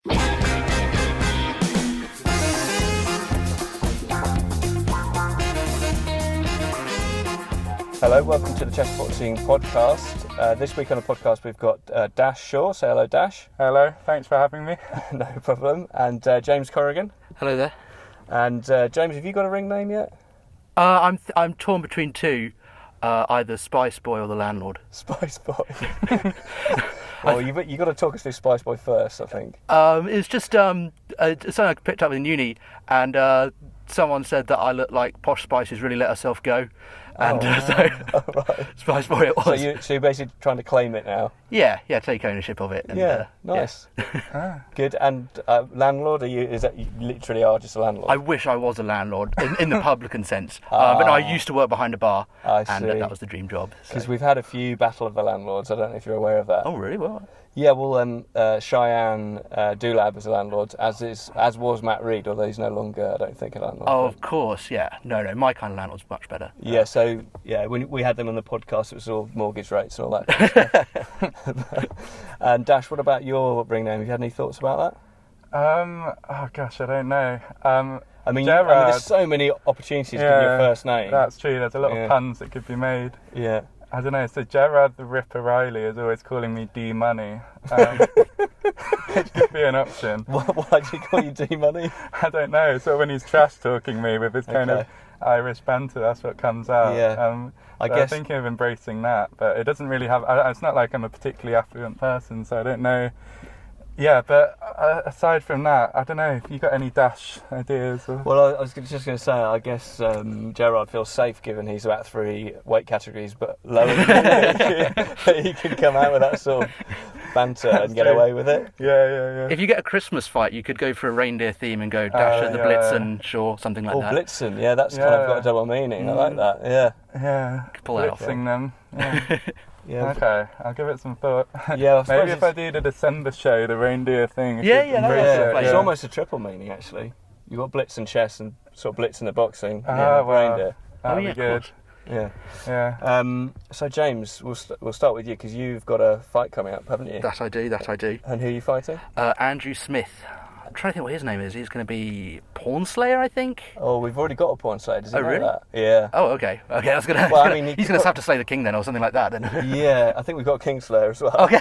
Hello, welcome to the Chessboxing podcast. This week on the podcast we've got Dashiel. Say hello, Dash. Hello, thanks for having me. No problem. And James Corrigan. Hello there. And James, have you got a ring name yet? I'm torn between two, either Spice Boy or the Landlord. Spice Boy. Well, you got to talk us through Spice Boy first, I think. It's just something I picked up in uni, and someone said that I look like Posh Spice who's really let herself go. And right. Spice Boy it was. So you're basically trying to claim it now? Yeah, take ownership of it. And, nice. Yeah. Good. And Landlord, is that you literally are just a landlord? I wish I was a landlord, in the publican sense. But no, I used to work behind a bar, and that was the dream job. Because we've had a few Battle of the Landlords, I don't know if you're aware of that. Oh, really? Well. Yeah, well, Cheyenne Doolab is a landlord, as was Matt Reed, although he's no longer, I don't think, a landlord. Oh, of course, yeah. No, my kind of landlord's much better. Yeah, so, when we had them on the podcast, it was all mortgage rates and all that kind of stuff. And Dash, what about your ring name? Have you had any thoughts about that? Oh gosh, I don't know. I mean, there's so many opportunities to give your first name. That's true, there's a lot of puns that could be made. Yeah. I don't know, so Gerard the Ripper Riley is always calling me D-Money. It could be an option. Why do you call you D-Money? I don't know, so when he's trash-talking me with his kind of Irish banter, that's what comes out. Yeah. I'm thinking of embracing that, but it doesn't really have... It's not like I'm a particularly affluent person, so I don't know... Yeah, but aside from that, I don't know if you got any Dash ideas. Or... Well, I was just going to say, I guess Gerard feels safe given he's about 3 weight categories, but lower than he can come out with that sort of banter and get away with it. Yeah. If you get a Christmas fight, you could go for a reindeer theme and go Dasher the Blitzen, sure, something like that. Oh, Blitzen, that's kind of got a double meaning. I like that, Yeah, pull that off. Blitzing them, yeah. Yeah. Okay, I'll give it some thought. Yeah, maybe if I do the December show, the reindeer thing. It's almost a triple meaning actually. You got Blitz and chess and sort of Blitz in the boxing. Reindeer. That'd be good. Yeah. So James, we'll start with you because you've got a fight coming up, haven't you? That I do. And who are you fighting? Andrew Smith. I'm trying to think what his name is. He's going to be Pawn Slayer, I think. Oh, we've already got a Pawn Slayer. Does he know really? that? Yeah. Oh, okay. That's gonna. Well, I mean, he's going to have to slay the king then, or something like that. Then. Yeah, I think we've got Kingslayer as well. Okay.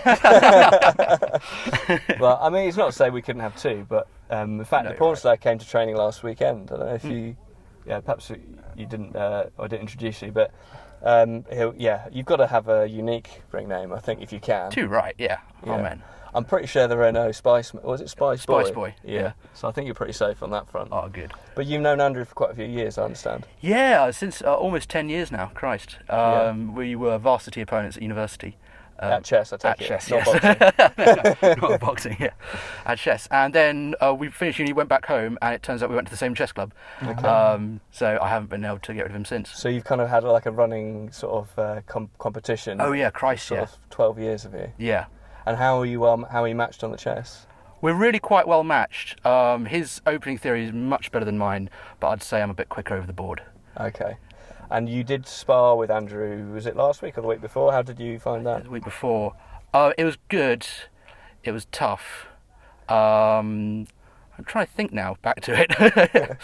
Well, I mean, it's not to say we couldn't have two, but in fact, the Pawn Slayer came to training last weekend. I don't know if you, perhaps you didn't. I didn't introduce you, but you've got to have a unique ring name. I think if you can. Two, right? Yeah. Oh man. I'm pretty sure there are no Spice... Was it Spice Boy? Spice Boy, yeah. So I think you're pretty safe on that front. Oh, good. But you've known Andrew for quite a few years, I understand. Yeah, since almost 10 years now, Christ. We were varsity opponents at university. At chess, I take it. At chess, not boxing. Not boxing, yeah. At chess. And then we finished uni, went back home, and it turns out we went to the same chess club. Okay. So I haven't been able to get rid of him since. So you've kind of had like a running sort of competition. Oh, yeah, Christ, sort of 12 years of you. Yeah. And how are you matched on the chess? We're really quite well matched. His opening theory is much better than mine, but I'd say I'm a bit quicker over the board. Okay. And you did spar with Andrew, was it last week or the week before? How did you find that? The week before. It was good. It was tough. I'm trying to think now, back to it.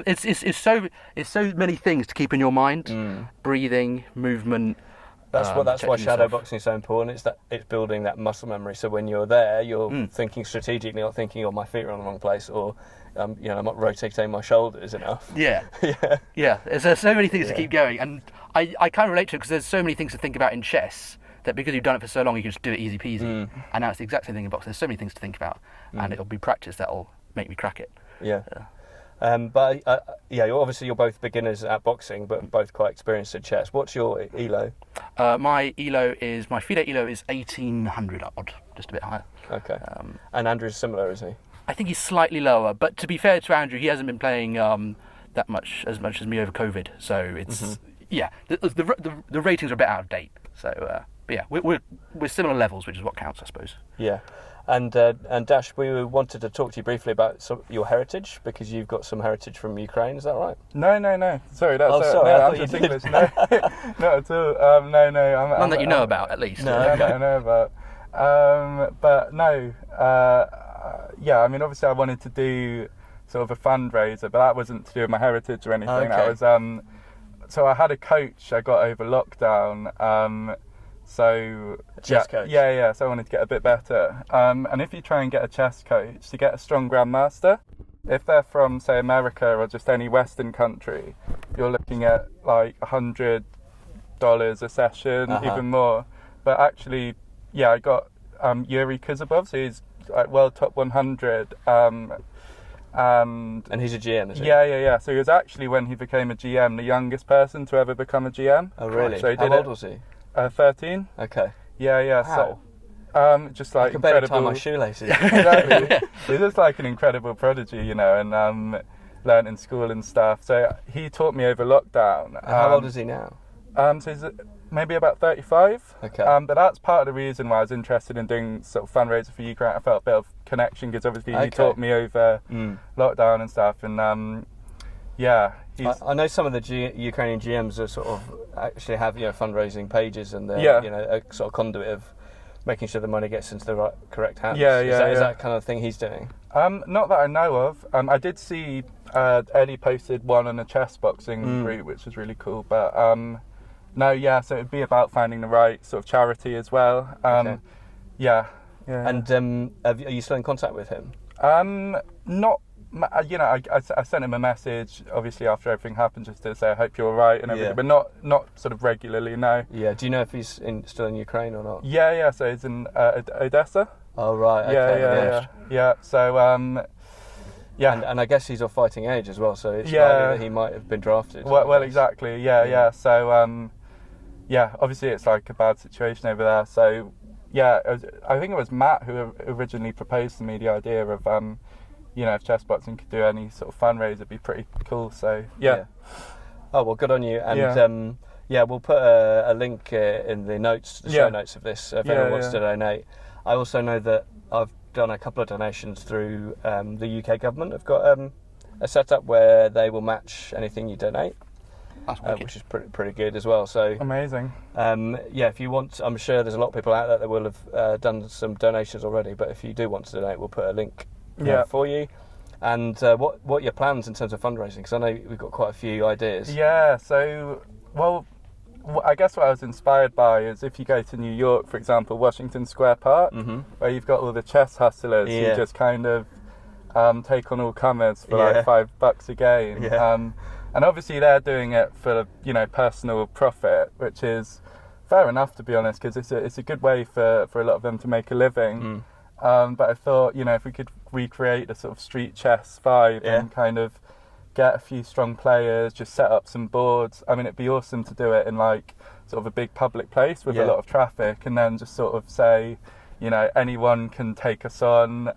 It's so many things to keep in your mind. Breathing, movement. That's why shadowboxing is so important. It's building that muscle memory. So when you're there, you're thinking strategically, not thinking, "Oh, my feet are on the wrong place," or I'm not rotating my shoulders enough. Yeah. There's so many things to keep going, and I kind of relate to it because there's so many things to think about in chess that because you've done it for so long, you can just do it easy peasy. And now it's the exact same thing in boxing. There's so many things to think about, and it'll be practice that'll make me crack it. Yeah. But you're both beginners at boxing, but both quite experienced at chess. What's your ELO? My FIDE ELO is 1800 odd, just a bit higher. Okay. And Andrew's similar, is he? I think he's slightly lower, but to be fair to Andrew, he hasn't been playing that much as me over COVID. So it's the ratings are a bit out of date. So we're similar levels, which is what counts, I suppose. Yeah. And Dash, we wanted to talk to you briefly about your heritage, because you've got some heritage from Ukraine, is that right? No. Sorry, that's sorry. No, I'm just English. No, not at all. No. None that you know about, at least. No, that I know about. But no. yeah, I mean, obviously I wanted to do sort of a fundraiser, but that wasn't to do with my heritage or anything. Okay. That was, so I had a coach I got over lockdown. So chess coach. Yeah. So I wanted to get a bit better. And if you try and get a chess coach, to get a strong grandmaster, if they're from, say, America or just any Western country, you're looking at like $100 a session, even more. But actually, yeah, I got Yuri Kuzubov, so he's like world top 100. And he's a GM, is he? Yeah. So he was actually, when he became a GM, the youngest person to ever become a GM. Oh, really? So How old was he? 13. Okay. Yeah. Wow. So, just like I can barely tie incredible. my shoelaces. Exactly. He's just like an incredible prodigy, you know, and learned in school and stuff. So he taught me over lockdown. How old is he now? So he's maybe about 35. Okay. But that's part of the reason why I was interested in doing sort of fundraiser for Ukraine. I felt a bit of connection because obviously he taught me over lockdown and stuff. And yeah. I know some of the Ukrainian GMs are sort of actually have fundraising pages, and they're a sort of conduit of making sure the money gets into the correct hands. Is that kind of thing he's doing? Not that I know of. I did see Eddie posted one on a Chessboxing group, which was really cool. But no, yeah. So it'd be about finding the right sort of charity as well. Okay. Yeah. And are you still in contact with him? Not. I sent him a message, obviously, after everything happened, just to say I hope you're all right and everything, but not sort of regularly, no. Yeah. Do you know if he's still in Ukraine or not? Yeah. So he's in Odessa. Oh, right. Okay. Yeah. So, yeah. And I guess he's of fighting age as well, so it's likely that he might have been drafted. Well, exactly. Yeah. So, yeah. Obviously, it's like a bad situation over there. So, yeah. I think it was Matt who originally proposed to me the idea of if Chessboxing could do any sort of fundraiser, it'd be pretty cool. So yeah. Oh, well, good on you. And we'll put a link in the notes, the show notes of this, if anyone wants to donate. I also know that I've done a couple of donations through the UK government. I've got a setup where they will match anything you donate, which is pretty good as well. So amazing. If you want, I'm sure there's a lot of people out there that will have done some donations already. But if you do want to donate, we'll put a link for you. And what are your plans in terms of fundraising? Because I know we've got quite a few ideas. Yeah, so, I guess what I was inspired by is if you go to New York, for example, Washington Square Park, where you've got all the chess hustlers who just kind of take on all comers for like $5 a game. And obviously they're doing it for, personal profit, which is fair enough, to be honest, because it's a good way for a lot of them to make a living. But I thought, if we could recreate a sort of street chess vibe and kind of get a few strong players, just set up some boards. I mean, it'd be awesome to do it in like sort of a big public place with a lot of traffic, and then just sort of say, anyone can take us on.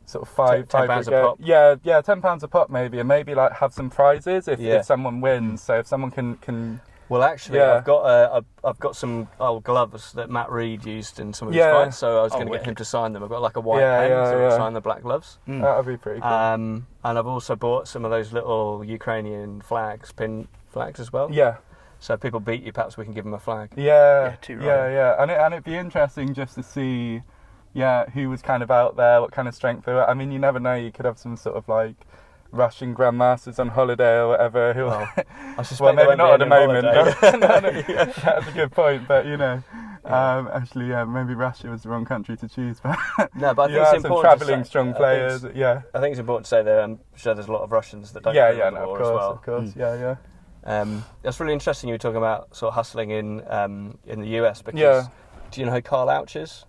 Sort of five £10 a pop. Yeah, £10 a pop maybe, and maybe like have some prizes if someone wins. So if someone can. Well, actually, I've got some old gloves that Matt Reed used in some of his fights, so I was going to get him to sign them. I've got like a white pen, so I'll sign the black gloves. That would be pretty cool. And I've also bought some of those little Ukrainian flags, pin flags as well. Yeah. So if people beat you, perhaps we can give them a flag. Yeah. And it'd be interesting just to see, who was kind of out there, what kind of strength they were. I mean, you never know. You could have some sort of like Russian grandmasters on holiday or whatever. I suspect maybe not at the moment. No. That's a good point. But actually, maybe Russia was the wrong country to choose. But no, but I think it's important. Some travelling strong players. I think it's important to say that I'm sure there's a lot of Russians that don't. Of course. That's really interesting. You were talking about sort of hustling in the US because do you know who Carl Ouch is?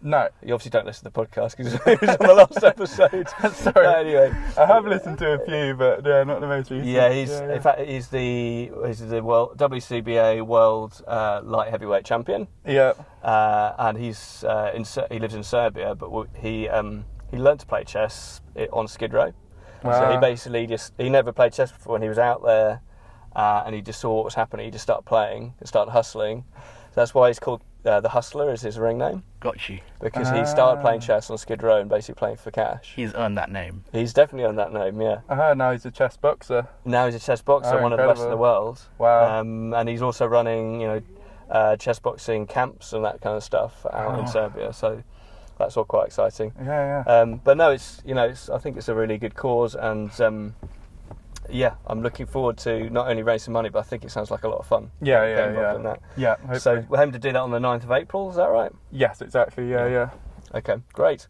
No. You obviously don't listen to the podcast because he was on the last episode. Sorry. But anyway. I have listened to a few, but not the most recent. Yeah, in fact, he's the world WCBA world light heavyweight champion. Yeah. And he lives in Serbia, but he learned to play chess on Skid Row. Wow. So he basically he never played chess before, and he was out there, and he just saw what was happening. He just started playing and started hustling. So that's why he's called the Hustler is his ring name. Got you. Because he started playing chess on Skid Row and basically playing for cash. He's earned that name. He's definitely earned that name, yeah. Now he's a chess boxer. Now he's a chess boxer, one of the best in the world. Wow. And he's also running, chess boxing camps and that kind of stuff out in Serbia. So that's all quite exciting. Yeah. But no, I think it's a really good cause, and I'm looking forward to not only raising money, but I think it sounds like a lot of fun. Yeah. So we're hoping to do that on the 9th of April. Is that right? Yes, exactly. Yeah. Okay, great.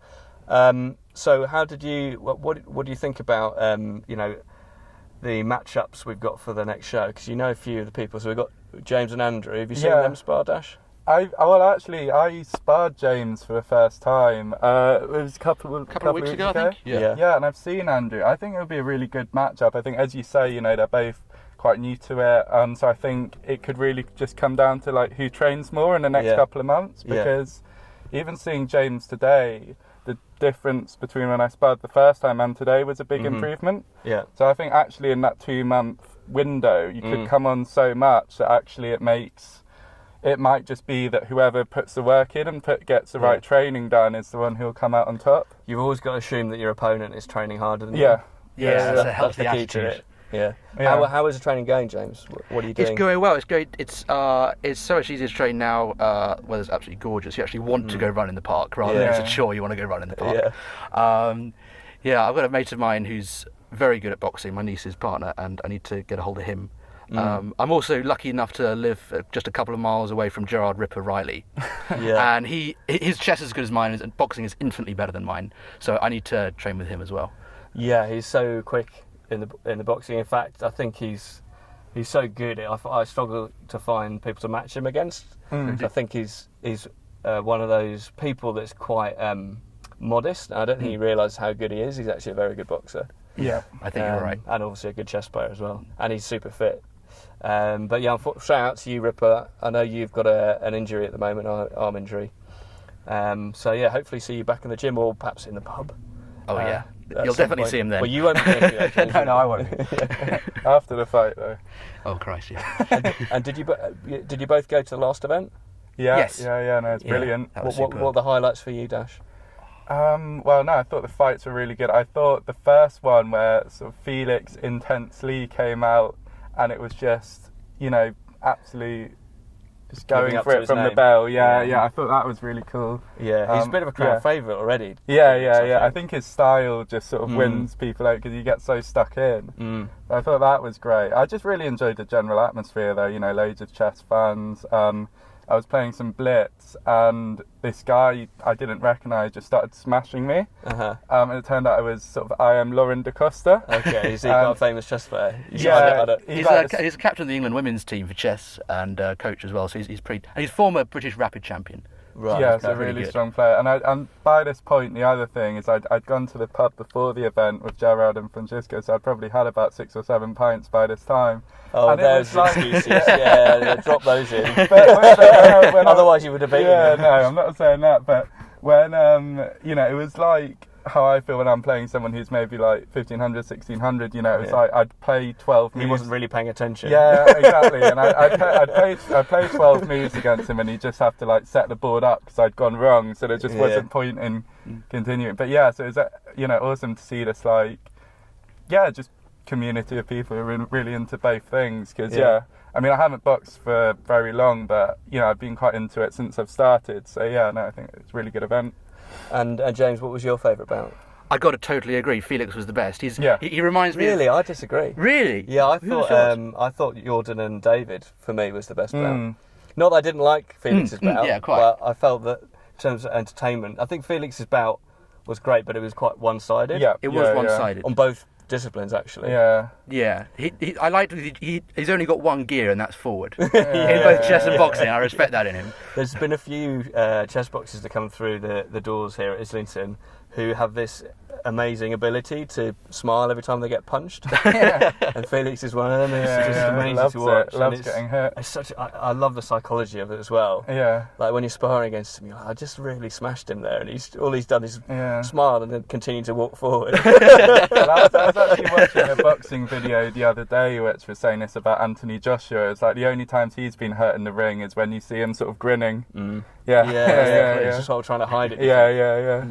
So how did you? What do you think about the matchups we've got for the next show? Because you know a few of the people. So we've got James and Andrew. Have you seen them spar, Dash? I sparred James for the first time. It was a couple of weeks ago, I think. Yeah, and I've seen Andrew. I think it would be a really good matchup. I think, as you say, they're both quite new to it, so I think it could really just come down to like who trains more in the next couple of months. Because even seeing James today, the difference between when I sparred the first time and today was a big improvement. Yeah. So I think actually in that 2-month window, you could come on so much that actually it might just be that whoever puts the work in and gets the right training done is the one who'll come out on top. You've always got to assume that your opponent is training harder than you. Yeah, that's a healthy attitude. Yeah. How is the training going, James? What are you doing? It's going well. It's great. It's so much easier to train now. It's absolutely gorgeous. You actually want to go run in the park rather than it's a chore. You want to go run in the park. I've got a mate of mine who's very good at boxing. My niece's partner, and I need to get a hold of him. I'm also lucky enough to live just a couple of miles away from Gerard Ripper Riley, and his chess is as good as mine, and boxing is infinitely better than mine. So I need to train with him as well. Yeah, he's so quick in the boxing. In fact, I think he's so good. I struggle to find people to match him against. I think he's one of those people that's quite modest. I don't think he realises how good he is. He's actually a very good boxer. Yeah, I think you're right. And obviously a good chess player as well. And he's super fit. But shout out to you, Ripper. I know you've got an injury at the moment, arm injury. Hopefully see you back in the gym or perhaps in the pub. Oh yeah, you'll definitely see him then. Well, you won't be there. No, I won't. After the fight, though. Oh Christ, yeah. And did you both go to the last event? Yeah. Yes. Yeah. No, it's brilliant. What are the highlights for you, Dash? I thought the fights were really good. I thought the first one where sort of Felix intensely came out, and it was just, absolutely just going for it from the bell. Yeah, I thought that was really cool. Yeah, he's a bit of a crowd favourite already. Yeah. I think his style just sort of wins people out because you get so stuck in. I thought that was great. I just really enjoyed the general atmosphere though, loads of chess fans. I was playing some Blitz, and this guy I didn't recognise just started smashing me. And it turned out it was sort of I am Lauren da Costa. Okay, is he quite a famous chess player? He's a captain of the England women's team for chess and coach as well. So he's former British rapid champion. Right. Yeah, he's a really strong player. And by this point, the other thing is I'd gone to the pub before the event with Gerard and Francisco, so I'd probably had about 6 or 7 pints by this time. Oh, and there's excuses. Drop those in. Otherwise you would have beaten them. No, I'm not saying that. But when, it was like how I feel when I'm playing someone who's maybe like 1500, 1600, it was like I'd play 12 moves. He wasn't really paying attention. Yeah, exactly. And I'd play 12 moves against him, and he'd just have to like set the board up because I'd gone wrong, so there just wasn't point in continuing. But so it was awesome to see this just community of people who are really into both things because I haven't boxed for very long, but I've been quite into it since I've started, so I think it's a really good event. And James, what was your favourite bout? I got to totally agree. Felix was the best. He reminds me. Really, I disagree. Really? Yeah, I thought Jordan and David for me was the best bout. Not that I didn't like Felix's bout. Yeah, quite. But I felt that in terms of entertainment, I think Felix's bout was great, but it was quite one-sided. Yeah, it was one-sided on both disciplines actually. Yeah. I liked he's only got one gear, and that's forward. In both chess and boxing, I respect that in him. There's been a few chess boxers that come through the doors here at Islington who have this amazing ability to smile every time they get punched. And Felix is one of them. It's just amazing to watch. Loves getting hurt. It's I love the psychology of it as well. Yeah. Like when you're sparring against him, you're like, I just really smashed him there, and all he's done is smile and then continue to walk forward. I was actually watching a boxing video the other day which was saying this about Anthony Joshua. It's like the only times he's been hurt in the ring is when you see him sort of grinning. Yeah. He's just sort of trying to hide it. Yeah.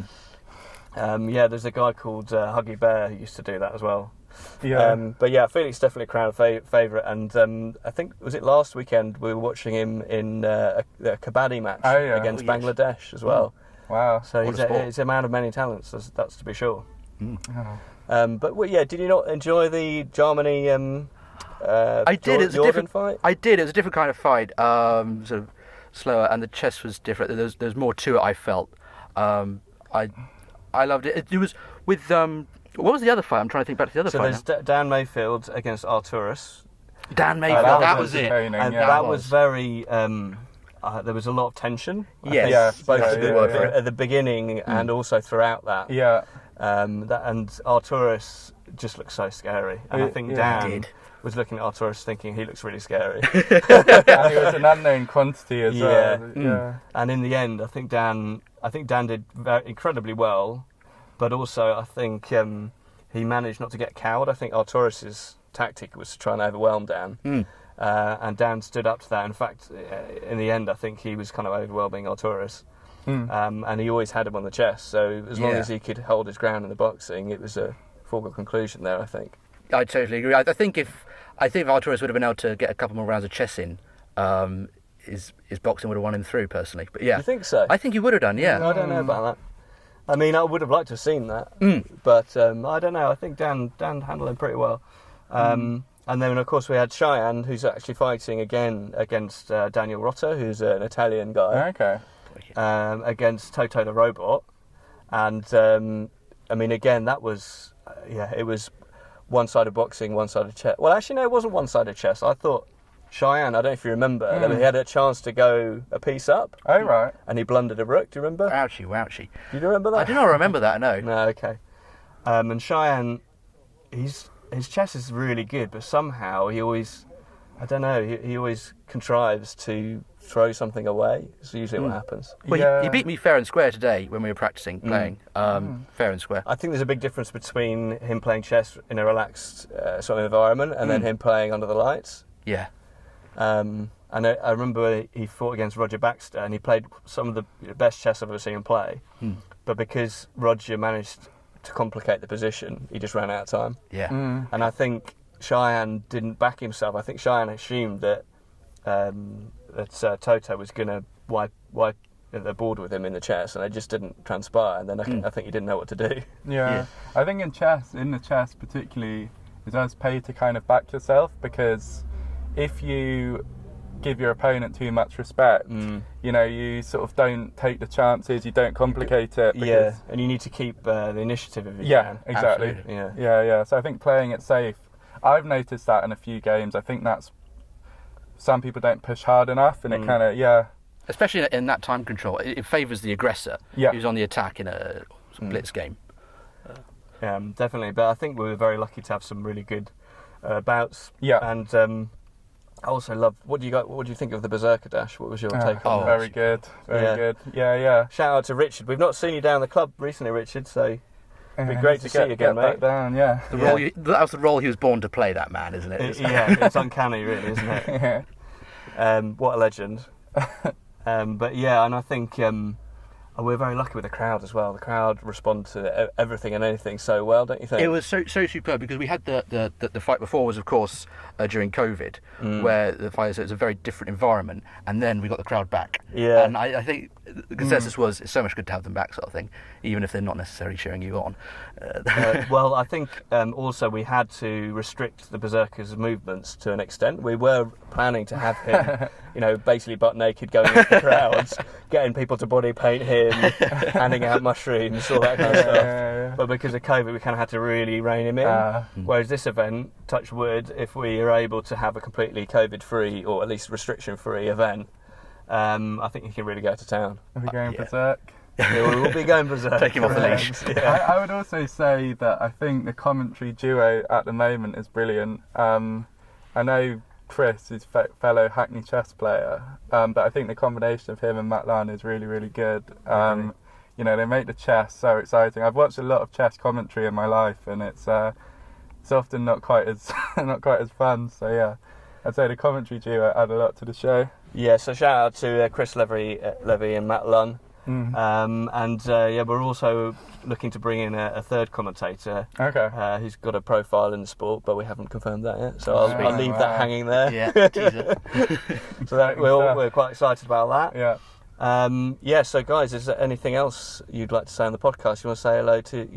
There's a guy called Huggy Bear who used to do that as well. Yeah. Felix definitely a crowd favourite, and I think was it last weekend we were watching him in a kabaddi match against Bangladesh as well. Wow. So What a sport. he's a man of many talents. That's to be sure. Oh. But did you not enjoy the Germany? I did. It's a Jordan different fight. I did. It was a different kind of fight. Sort of slower, and the chess was different. There's more to it. I felt. I loved it. It was with what was the other fight? I'm trying to think back to the other fight. So there's Dan Mayfield against Arturus. Dan Mayfield. that was it. And Yeah. that was very. There was a lot of tension. Yes. Yeah. Both Yeah. at the beginning and also throughout that. Yeah. And Arturus just looked so scary. And I think Dan did. was looking at Arturus thinking he looks really scary. And he was an unknown quantity as Yeah. well. Yeah. And in the end, I think Dan did incredibly well, but also I think he managed not to get cowed. I think Arturus's tactic was to try and overwhelm Dan, and Dan stood up to that. In fact, in the end, I think he was kind of overwhelming Arturus, and he always had him on the chest. So as long as he could hold his ground in the boxing, it was a foregone conclusion there, I think. I totally agree. I think if Arturus would have been able to get a couple more rounds of chess in, his boxing would have won him through personally. But yeah, You think so? I think he would have done. Yeah. I don't know about that. I mean, I would have liked to have seen that, but I don't know. I think Dan handled him pretty well. And then, of course, we had Cheyenne, who's actually fighting again against Daniel Rotta, who's an Italian guy, Okay. against Toto the Robot. And, I mean, again, that was, it was one-sided boxing, one-sided chess. Well, actually, no, it wasn't one-sided chess. I thought Cheyenne, I don't know if you remember, he had a chance to go a piece up. Oh, right. And he blundered a rook, do you remember? Ouchie, wouchie. Do you remember that? I do not remember that. No. No, okay. And Cheyenne, his chess is really good, but somehow he always, I don't know, he always contrives to throw something away. It's usually what happens. Well, he beat me fair and square today when we were practicing playing. Fair and square. I think there's a big difference between him playing chess in a relaxed sort of environment and then him playing under the lights. Yeah. And I remember he fought against Roger Baxter, and he played some of the best chess I've ever seen him play. But because Roger managed to complicate the position, he just ran out of time. Yeah. And I think Cheyenne didn't back himself. I think Cheyenne assumed that Toto was going to wipe the board with him in the chess, and it just didn't transpire. And then I think he didn't know what to do. Yeah. I think in the chess particularly, it does pay to kind of back yourself, because if you give your opponent too much respect, you sort of don't take the chances, you don't complicate it. Yeah, and you need to keep the initiative if you can. Exactly. Absolutely. Yeah. So I think playing it safe, I've noticed that in a few games. I think that's, some people don't push hard enough, and it kind of, Especially in that time control, it favours the aggressor who's on the attack in a blitz game. Yeah, definitely. But I think we were very lucky to have some really good bouts. Yeah. And I also love. What do you think of the Berserker Dash? What was your take on that? Very good. Very good. Yeah. Shout out to Richard. We've not seen you down the club recently, Richard. So it'd be great to see you again, get mate. back down, yeah. That was the role he was born to play, that man, isn't it? It's uncanny, really, isn't it? What a legend. But yeah, and I think we're very lucky with the crowd as well. The crowd respond to everything and anything so well, don't you think? It was so superb, because we had the fight before was, of course, during COVID, where the fight, so it was a very different environment, and then we got the crowd back. Yeah. And I think the consensus was, it's so much good to have them back, sort of thing, even if they're not necessarily cheering you on. Well, I think also we had to restrict the Berserker's movements to an extent. We were planning to have him, basically butt naked going into the crowds, getting people to body paint him, handing out mushrooms, all that kind of stuff. Yeah. But because of COVID, we kind of had to really rein him in. Whereas this event, touch wood, if we are able to have a completely COVID-free, or at least restriction-free event, I think he can really go to town. We'll be going berserk. Yeah, we'll be going berserk. Take him off the leash. Yeah. I would also say that I think the commentary duo at the moment is brilliant. I know Chris is fellow Hackney chess player, but I think the combination of him and Matt Lan is really, really good. They make the chess so exciting. I've watched a lot of chess commentary in my life, and it's often not quite as fun. So yeah, I'd say the commentary duo add a lot to the show. Yeah, so shout out to Chris Levy and Matt Lunn. We're also looking to bring in a third commentator. Okay. Who's got a profile in the sport, but we haven't confirmed that yet. So I'll leave that hanging there. Yeah. So we're quite excited about that. Yeah. So guys, is there anything else you'd like to say on the podcast? You want to say hello to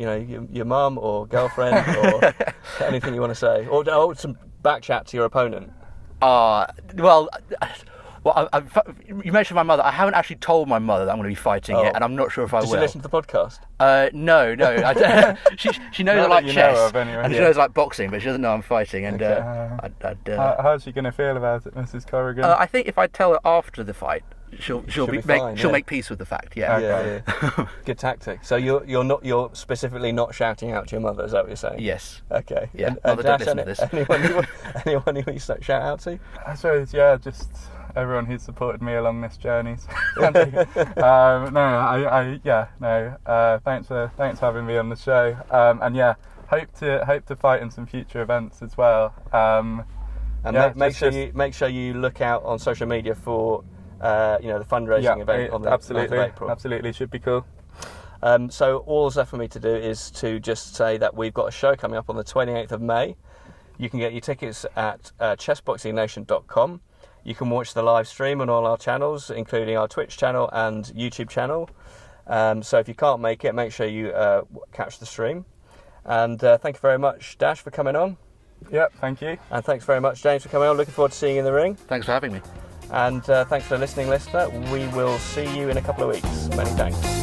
your mum or girlfriend or anything you want to say, or some back chat to your opponent? You mentioned my mother. I haven't actually told my mother that I'm going to be fighting yet, and I'm not sure if I will. Did she listen to the podcast? No. She knows I like chess, and she knows I like boxing, but she doesn't know I'm fighting. And how's she going to feel about it, Mrs. Corrigan? I think if I tell her after the fight, she'll make peace with the fact. Yeah. Yeah. Good tactic. So you're specifically not shouting out to your mother. Is that what you're saying? Yes. Okay. Yeah. And Mother, don't listen to this. Anyone you shout out to? I suppose, just everyone who's supported me along this journey. Thanks for having me on the show. Hope to fight in some future events as well. Make sure you look out on social media for the fundraising event on the 9th of April. Absolutely, should be cool. So all that's left for me to do is to just say that we've got a show coming up on the 28th of May. You can get your tickets at chessboxingnation.com. You can watch the live stream on all our channels, including our Twitch channel and YouTube channel. So if you can't make it, make sure you catch the stream. And thank you very much, Dash, for coming on. Yep, thank you. And thanks very much, James, for coming on. Looking forward to seeing you in the ring. Thanks for having me. And thanks for listening, listener. We will see you in a couple of weeks. Many thanks.